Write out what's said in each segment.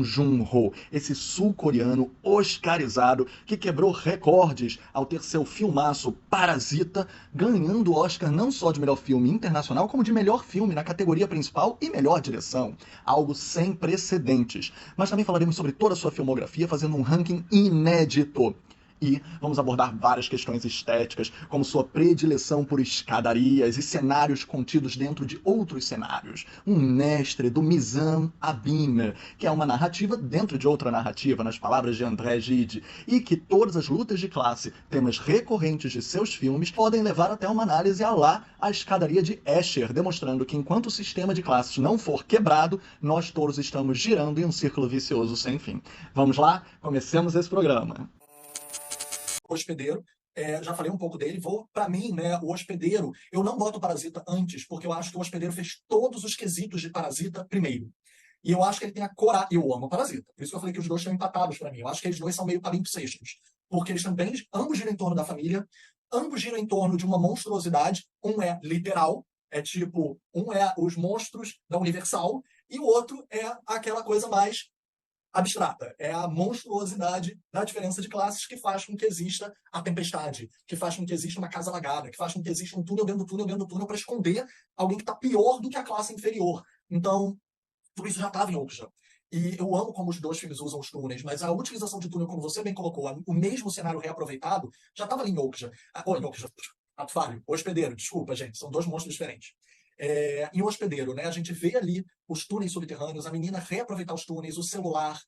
Jun-ho, esse sul-coreano oscarizado que quebrou recordes ao ter seu filmaço Parasita ganhando o Oscar não só de melhor filme internacional, como de melhor filme na categoria principal e melhor direção. Algo sem precedentes. Mas também falaremos sobre toda a sua filmografia, fazendo um ranking inédito. E vamos abordar várias questões estéticas, como sua predileção por escadarias e cenários contidos dentro de outros cenários. Um mestre do Mizan Abim, que é uma narrativa dentro de outra narrativa, nas palavras de André Gide, e que todas as lutas de classe, temas recorrentes de seus filmes, podem levar até uma análise a lá a escadaria de Escher, demonstrando que enquanto o sistema de classes não for quebrado, nós todos estamos girando em um círculo vicioso sem fim. Vamos lá? Comecemos esse programa. Hospedeiro, já falei um pouco dele, para mim, né, o Hospedeiro, eu não boto o Parasita antes, porque eu acho que o Hospedeiro fez todos os quesitos de Parasita primeiro. E eu acho que ele tem a coragem. Eu amo o Parasita. Por isso que eu falei que os dois estão empatados para mim. Eu acho que eles dois são meio palimpsestos. Porque eles também, ambos giram em torno da família, ambos giram em torno de uma monstruosidade. Um é literal, é tipo, um é os monstros da Universal, e o outro é aquela coisa mais abstrata. É a monstruosidade da diferença de classes que faz com que exista a tempestade, que faz com que exista uma casa alagada, que faz com que exista um túnel dentro do túnel dentro do túnel para esconder alguém que está pior do que a classe inferior. Então, tudo isso já estava em Okja. E eu amo como os dois filmes usam os túneis, mas a utilização de túnel, como você bem colocou, o mesmo cenário reaproveitado, já estava ali em Okja. Em Okja, ato falho, o Hospedeiro, desculpa, gente, são dois monstros diferentes. Em O Hospedeiro, né, a gente vê ali os túneis subterrâneos, a menina reaproveitar os túneis, o celular,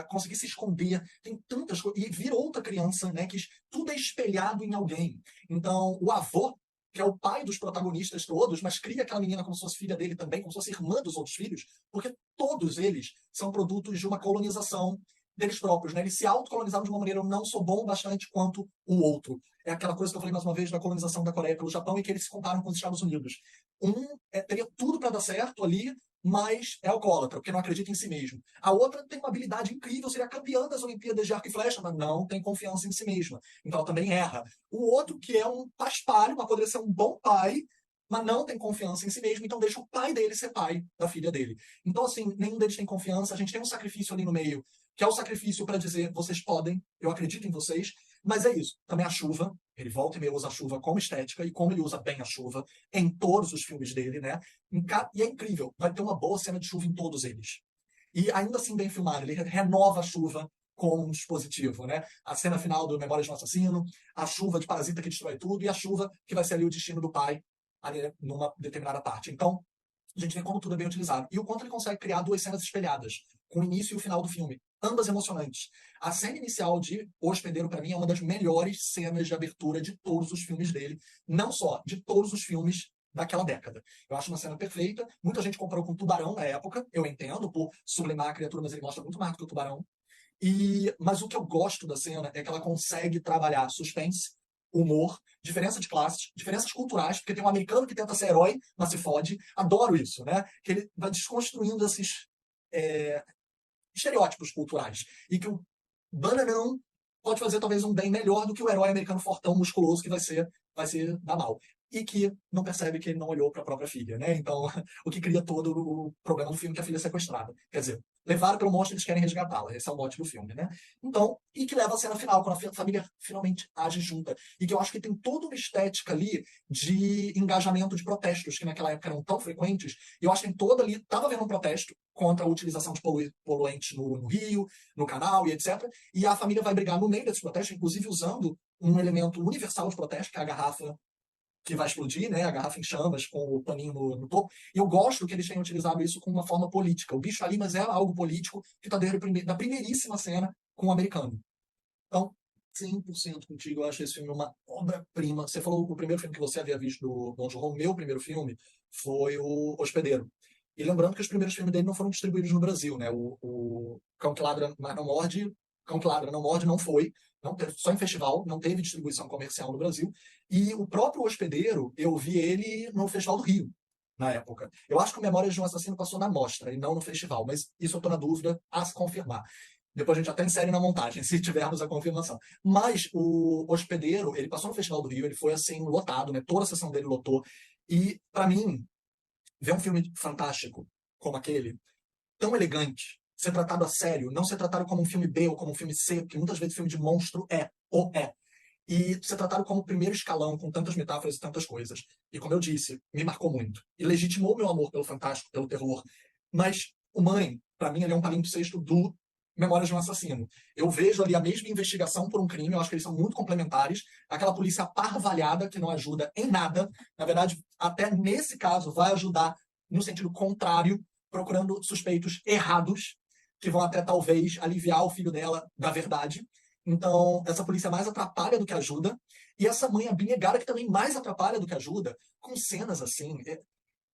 conseguir se esconder, tem tantas coisas, e vira outra criança, né, que tudo é espelhado em alguém. Então, o avô, que é o pai dos protagonistas todos, mas cria aquela menina como se fosse filha dele também, como se fosse irmã dos outros filhos, porque todos eles são produtos de uma colonização deles próprios, né? Eles se autocolonizaram de uma maneira, eu não sou bom bastante quanto o outro. É aquela coisa que eu falei mais uma vez da colonização da Coreia pelo Japão e que eles se comparam com os Estados Unidos. Teria tudo para dar certo ali, mas é alcoólatra, porque não acredita em si mesmo. A outra tem uma habilidade incrível, seria campeã das Olimpíadas de arco e flecha, mas não tem confiança em si mesma. Então ela também erra. O outro, que é um paspalho, mas poderia ser um bom pai, mas não tem confiança em si mesmo, então deixa o pai dele ser pai da filha dele. Então, assim, nenhum deles tem confiança, a gente tem um sacrifício ali no meio, que é o sacrifício para dizer, vocês podem, eu acredito em vocês, mas é isso. Também a chuva, ele volta e meia usa a chuva como estética, e como ele usa bem a chuva em todos os filmes dele, né? E é incrível, vai ter uma boa cena de chuva em todos eles. E ainda assim bem filmado, ele renova a chuva com um dispositivo, né? A cena final do Memórias de um Assassino, a chuva de Parasita que destrói tudo, e a chuva que vai ser ali o destino do pai, ali numa determinada parte. Então, a gente vê como tudo é bem utilizado. E o quanto ele consegue criar duas cenas espelhadas, com o início e o final do filme. Ambas emocionantes. A cena inicial de O Hospedeiro, para mim, é uma das melhores cenas de abertura de todos os filmes dele. Não só, de todos os filmes daquela década. Eu acho uma cena perfeita. Muita gente comparou com Tubarão na época. Eu entendo, por sublimar a criatura, mas ele mostra muito mais do que o Tubarão. Mas o que eu gosto da cena é que ela consegue trabalhar suspense, humor, diferença de classes, diferenças culturais, porque tem um americano que tenta ser herói, mas se fode. Adoro isso, né? Que ele vai desconstruindo esses estereótipos culturais. E que o bananão pode fazer talvez um bem melhor do que o herói americano fortão, musculoso, que vai ser da mal. E que não percebe que ele não olhou para a própria filha, né? Então, o que cria todo o problema do filme, que a filha é sequestrada. Quer dizer, levaram pelo monstro, eles querem resgatá-la. Esse é o mote do filme, né? Então, e que leva à cena final, quando a família finalmente age junta. E que eu acho que tem toda uma estética ali de engajamento de protestos, que naquela época eram tão frequentes. E eu acho que tem toda ali, estava havendo um protesto contra a utilização de poluentes no rio, no canal e etc. E a família vai brigar no meio desse protesto, inclusive usando um elemento universal de protesto, que é a garrafa que vai explodir, né? A garrafa em chamas com o paninho no topo. E eu gosto que eles tenham utilizado isso com uma forma política. O bicho ali, mas é algo político que está desde da primeiríssima cena com o americano. Então, 100% contigo, eu acho esse filme uma obra-prima. Você falou o primeiro filme que você havia visto do Bong Joon-ho, o meu primeiro filme foi o Hospedeiro. E lembrando que os primeiros filmes dele não foram distribuídos no Brasil, né? O Cão que Ladra Mas Não Morde, Cão que Ladra Não Morde não foi, não teve, só em festival, não teve distribuição comercial no Brasil. E o próprio Hospedeiro, eu vi ele no Festival do Rio, na época. Eu acho que o Memórias de um Assassino passou na mostra e não no festival, mas isso eu estou na dúvida a se confirmar. Depois a gente até insere na montagem, se tivermos a confirmação. Mas o Hospedeiro, ele passou no Festival do Rio, ele foi assim, lotado, né? Toda a sessão dele lotou. E, para mim, ver um filme fantástico como aquele, tão elegante, ser tratado a sério, não ser tratado como um filme B ou como um filme C, porque muitas vezes filme de monstro é, ou é. E ser tratado como primeiro escalão, com tantas metáforas e tantas coisas. E como eu disse, me marcou muito. E legitimou meu amor pelo fantástico, pelo terror. Mas o Mãe, pra mim, ele é um palimpsesto do Memórias de um Assassino. Eu vejo ali a mesma investigação por um crime, eu acho que eles são muito complementares. Aquela polícia parvalhada que não ajuda em nada. Na verdade, até nesse caso, vai ajudar no sentido contrário, procurando suspeitos errados, que vão até talvez aliviar o filho dela da verdade. Então, essa polícia mais atrapalha do que ajuda. E essa mãe abnegada que também mais atrapalha do que ajuda, com cenas assim.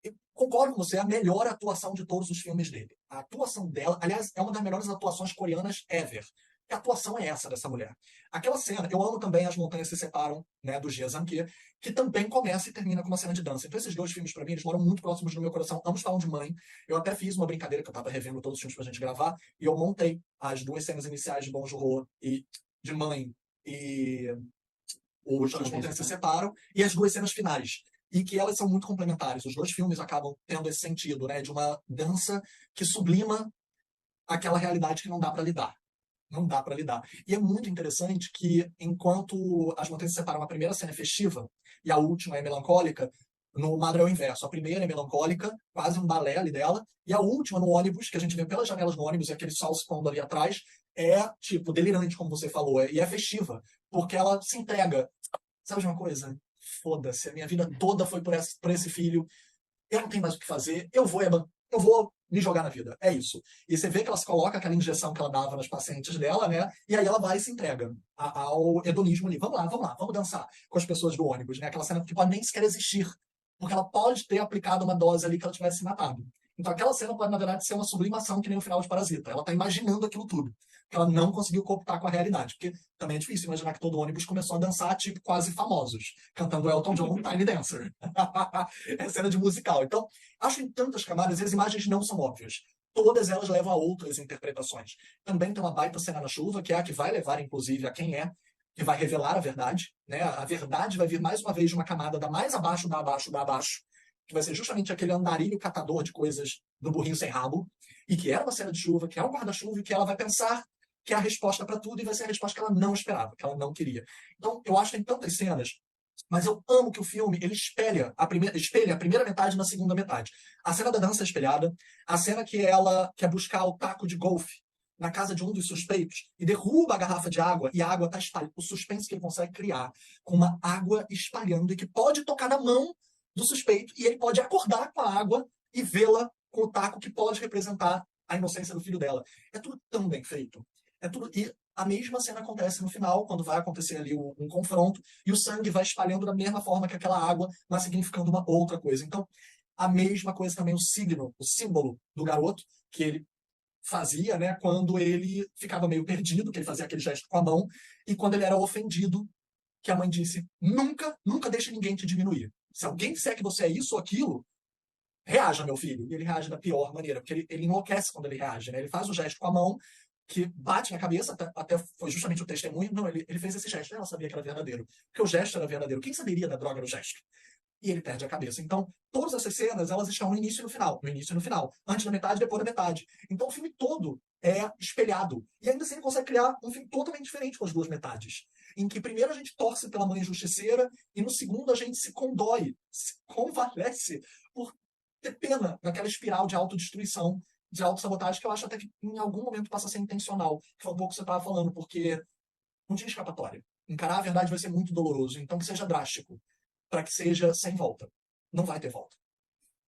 Eu concordo com você, é a melhor atuação de todos os filmes dele. A atuação dela, aliás, é uma das melhores atuações coreanas ever. Que atuação é essa dessa mulher? Aquela cena, eu amo também As Montanhas Se Separam, né, do Jia Zhangke, que também começa e termina com uma cena de dança. Então esses dois filmes, pra mim, eles moram muito próximos do meu coração. Ambos falam de mãe. Eu até fiz uma brincadeira, que eu tava revendo todos os filmes pra gente gravar, e eu montei as duas cenas iniciais de Bong Joon-ho e de Mãe e As Montanhas Se Separam, e as duas cenas finais. E que elas são muito complementares. Os dois filmes acabam tendo esse sentido, né, de uma dança que sublima aquela realidade que não dá pra lidar. Não dá pra lidar. E é muito interessante que, enquanto As Montanhas Se Separam, a primeira cena é festiva e a última é melancólica, no Madre é o inverso. A primeira é melancólica, quase um balé ali dela, e a última, no ônibus, que a gente vê pelas janelas do ônibus e aquele sol se pondo ali atrás, é, tipo, delirante, como você falou, e é festiva, porque ela se entrega. Sabe de uma coisa? Foda-se, a minha vida toda foi por esse filho, eu não tenho mais o que fazer, eu vou me jogar na vida. É isso. E você vê que ela se coloca aquela injeção que ela dava nas pacientes dela, né? E aí ela vai e se entrega ao hedonismo ali. Vamos lá, vamos dançar com as pessoas do ônibus, né? Aquela cena que pode nem sequer existir, porque ela pode ter aplicado uma dose ali que ela tivesse se matado. Então aquela cena pode, na verdade, ser uma sublimação que nem o final de Parasita. Ela tá imaginando aquilo tudo. Que ela não conseguiu cooptar com a realidade. Porque também é difícil imaginar que todo ônibus começou a dançar, tipo, quase famosos. Cantando Elton John, Tiny Dancer. É cena de musical. Então, acho em tantas camadas e as imagens não são óbvias. Todas elas levam a outras interpretações. Também tem uma baita cena na chuva, que é a que vai levar, inclusive, a quem é, que vai revelar a verdade. Né? A verdade vai vir mais uma vez de uma camada da mais abaixo, da abaixo, da abaixo, que vai ser justamente aquele andarilho catador de coisas do burrinho sem rabo, e que era uma cena de chuva, que é um guarda-chuva, e que ela vai pensar que é a resposta para tudo, e vai ser a resposta que ela não esperava, que ela não queria. Então, eu acho que tem tantas cenas, mas eu amo que o filme ele espelha a primeira metade na segunda metade. A cena da dança é espelhada, a cena que ela quer buscar o taco de golfe na casa de um dos suspeitos e derruba a garrafa de água e a água está espalhada. O suspense que ele consegue criar com uma água espalhando e que pode tocar na mão do suspeito e ele pode acordar com a água e vê-la com o taco que pode representar a inocência do filho dela. É tudo tão bem feito. É tudo. E a mesma cena acontece no final, quando vai acontecer ali um confronto, e o sangue vai espalhando da mesma forma que aquela água, mas significando uma outra coisa. Então, a mesma coisa também o signo, o símbolo do garoto, que ele fazia, né, quando ele ficava meio perdido, que ele fazia aquele gesto com a mão, e quando ele era ofendido, que a mãe disse: nunca, nunca deixe ninguém te diminuir. Se alguém disser que você é isso ou aquilo, reaja, meu filho. E ele reage da pior maneira, porque ele enlouquece quando ele reage, né? Ele faz o gesto com a mão, que bate na cabeça, até foi justamente o testemunho. Não, ele fez esse gesto, ela sabia que era verdadeiro. Porque o gesto era verdadeiro. Quem saberia da droga no gesto? E ele perde a cabeça. Então, todas essas cenas, elas estão no início e no final. No início e no final. Antes da metade, depois da metade. Então, o filme todo é espelhado. E ainda assim, ele consegue criar um filme totalmente diferente com as duas metades. Em que primeiro a gente torce pela mãe justiceira e no segundo a gente se condói, se convalesce por ter pena naquela espiral de autodestruição, de autossabotagem, que eu acho até que em algum momento passa a ser intencional. Que foi um pouco o que você estava falando, porque não tinha escapatória. Encarar a verdade vai ser muito doloroso. Então, que seja drástico para que seja sem volta. Não vai ter volta.